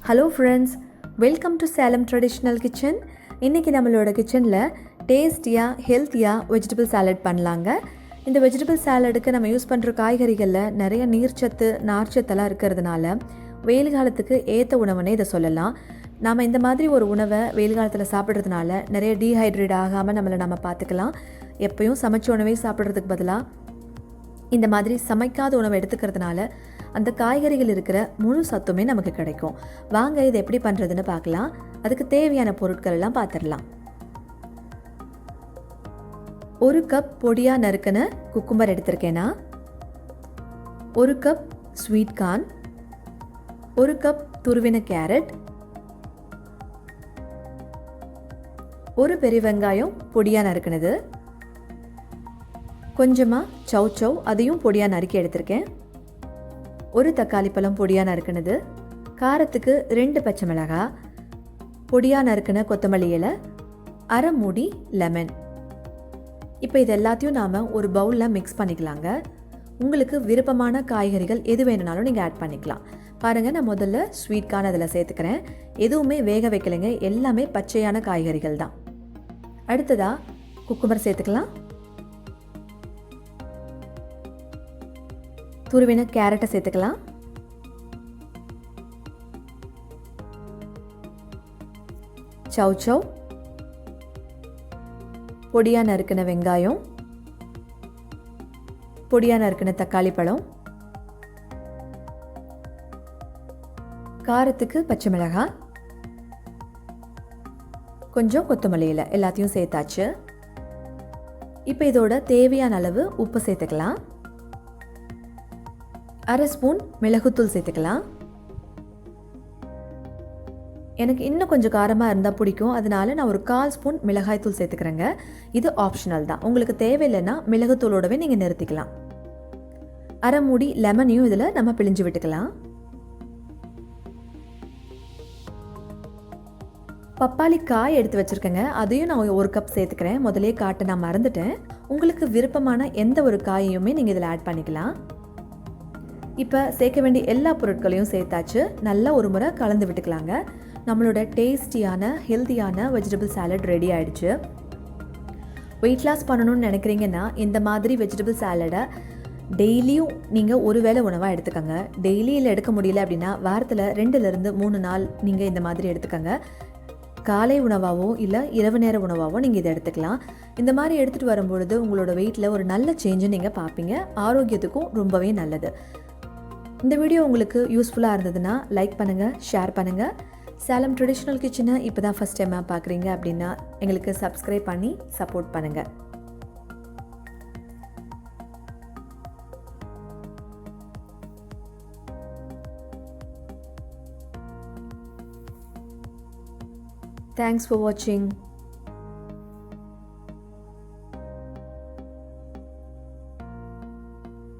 Hello friends, welcome to Salem traditional kitchen. இன்றைக்கி நம்மளோட கிச்சனில் டேஸ்டியாக ஹெல்த்தியாக வெஜிடபிள் சாலட் பண்ணலாங்க. இந்த வெஜிடபிள் சாலடுக்கு நம்ம யூஸ் பண்ணுற காய்கறிகளில் நிறைய நீர்ச்சத்து நார்ச்சத்தெல்லாம் இருக்கிறதுனால வெயில் காலத்துக்கு ஏற்ற உணவுனே இதை சொல்லலாம். நாம் இந்த மாதிரி ஒரு உணவை வெயில் காலத்தில் சாப்பிட்றதுனால நிறைய டீஹைட்ரேட் ஆகாமல் நம்ம பார்த்துக்கலாம். எப்பயும் சமைச்ச உணவே சாப்பிட்றதுக்கு பதிலாக இந்த மாதிரி சமைக்காத உணவை எடுத்துக்கிறதுனால அந்த காய்கறிகள் இருக்கிற முழு சத்துமே நமக்கு கிடைக்கும். வாங்க இதை எப்படி பண்ணுறதுன்னு பார்க்கலாம். அதுக்கு தேவையான பொருட்கள் எல்லாம் பார்த்துடலாம். 1 கப் பொடியாக நறுக்கின குக்கும்பர் எடுத்திருக்கேன்னா, 1 கப் ஸ்வீட் கார்ன், 1 கப் துருவின கேரட், 1 பெரிய வெங்காயம் பொடியாக நறுக்கினது, கொஞ்சமாக சவ் அதையும் பொடியாக நறுக்கி எடுத்திருக்கேன், 1 தக்காளி பழம் பொடியாக நறுக்கினது, காரத்துக்கு 2 பச்சை மிளகாய், பொடியாக நறுக்கின கொத்தமல்லி இலை, அரை மூடி லெமன். இப்போ இது எல்லாத்தையும் நாம் ஒரு பவுலில் மிக்ஸ் பண்ணிக்கலாங்க. உங்களுக்கு விருப்பமான காய்கறிகள் எது வேணுனாலும் நீங்கள் ஆட் பண்ணிக்கலாம். பாருங்கள், நான் முதல்ல ஸ்வீட் கார்ன் அதில் சேர்த்துக்கிறேன். எதுவுமே வேக வைக்கலைங்க, எல்லாமே பச்சையான காய்கறிகள் தான். அடுத்ததாக குக்கும்பர் சேர்த்துக்கலாம். துருவின கேரட்டை சேர்த்துக்கலாம். சவ் பொடியாக நறுக்கின வெங்காயம், பொடியாக நறுக்கின தக்காளி பழம், காரத்துக்கு பச்சை மிளகாய், கொஞ்சம் கொத்தமல்லி இலை எல்லாத்தையும் சேர்த்தாச்சு. இப்போ இதோட தேவையான அளவு உப்பு சேர்த்துக்கலாம். அரை ஸ்பூன் மிளகுத்தூள் சேர்த்துக்கலாம். எனக்கு இன்னும் கொஞ்சம் காரமாக இருந்தால் பிடிக்கும், அதனால நான் ஒரு 1/4 ஸ்பூன் மிளகாய்த்தூள் சேர்த்துக்கிறேங்க. இது ஆப்ஷனல் தான், உங்களுக்கு தேவையில்லைன்னா மிளகுத்தூளோடவே நீங்கள் நிறுத்திக்கலாம். அரை மூடி லெமனையும் இதில் நம்ம பிழிஞ்சு விட்டுக்கலாம். பப்பாளி காய் எடுத்து வச்சுருக்கேங்க, அதையும் நான் 1 கப் சேர்த்துக்கிறேன். முதலே காட்ட நான் மறந்துட்டேன். உங்களுக்கு விருப்பமான எந்த ஒரு காயையுமே நீங்கள் இதில் ஆட் பண்ணிக்கலாம். இப்போ சேர்க்க வேண்டிய எல்லா பொருட்களையும் சேர்த்தாச்சு. நல்லா ஒரு முறை கலந்து விட்டுக்கலாங்க. நம்மளோட டேஸ்டியான ஹெல்த்தியான வெஜிடபிள் சாலட் ரெடி ஆகிடுச்சு. வெயிட் லாஸ் பண்ணணும்னு நினைக்கிறீங்கன்னா இந்த மாதிரி வெஜிடபிள் சாலடை டெய்லியும் நீங்கள் ஒரு வேளை உணவாக எடுத்துக்கோங்க. டெய்லியில் எடுக்க முடியல அப்படின்னா வாரத்தில் 2லேருந்து 3 நாள் நீங்கள் இந்த மாதிரி எடுத்துக்கோங்க. காலை உணவாகவோ இல்லை இரவு நேர உணவாகவோ நீங்கள் இதை எடுத்துக்கலாம். இந்த மாதிரி எடுத்துகிட்டு வரும்பொழுது உங்களோட வெயிட்டில் ஒரு நல்ல சேஞ்சை நீங்கள் பார்ப்பீங்க. ஆரோக்கியத்துக்கும் ரொம்பவே நல்லது. இந்த வீடியோ உங்களுக்கு யூஸ்ஃபுல்லாக இருந்ததுன்னா லைக் பண்ணுங்கள், ஷேர் பண்ணுங்கள். சேலம் ட்ரெடிஷ்னல் கிச்சனை இப்போ தான் ஃபஸ்ட் டைமாக பார்க்குறீங்க அப்படின்னா எங்களுக்கு சப்ஸ்கிரைப் பண்ணி சப்போர்ட் பண்ணுங்கள். Thanks for watching.